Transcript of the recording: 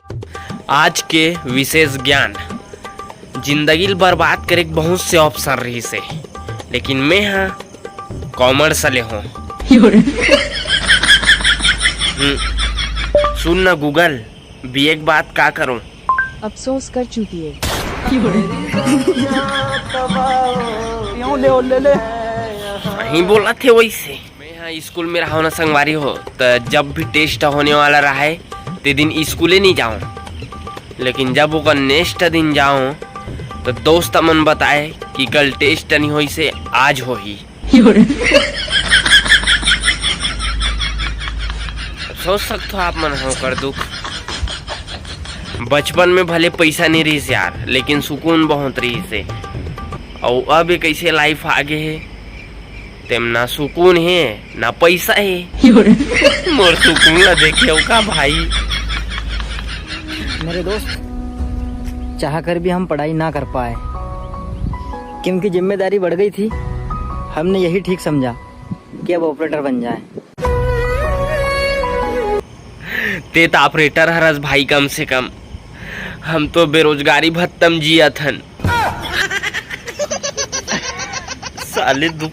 आज के विशेष ज्ञान जिंदगी बर्बाद करे के बहुत से ऑप्शन रही से, लेकिन मैं हाँ कॉमर्स ले हूँ। सुन ना गूगल, बीए के बाद का करूँ? अफसोस कर चुकी है। नहीं बोला थे वैसे। मैं यहाँ स्कूल में रहा ना संगवारी हो, तो जब भी टेस्ट होने वाला रहा है ते दिन स्कूले नहीं जाऊँ, लेकिन जब वो नेक्स्ट दिन जाऊँ तो दोस्त मन बताए कि कल टेस्ट नहीं हुई से आज हो ही। सोच सकते हो आप मन हो कर दुख। बचपन में भले पैसा नहीं रही से यार, लेकिन सुकून बहुत रही से। और अब एक ऐसे लाइफ आगे है तेम ना सुकून है ना पैसा है। मोर सुकून ला देखे का भाई। मेरे दोस्त, चाह कर भी हम पढ़ाई ना कर पाए क्योंकि जिम्मेदारी बढ़ गई थी। हमने यही ठीक समझा कि अब ऑपरेटर बन जाए। ते तो ऑपरेटर हरस भाई, कम से कम हम तो बेरोजगारी भत्तम जिया थन। साले दुख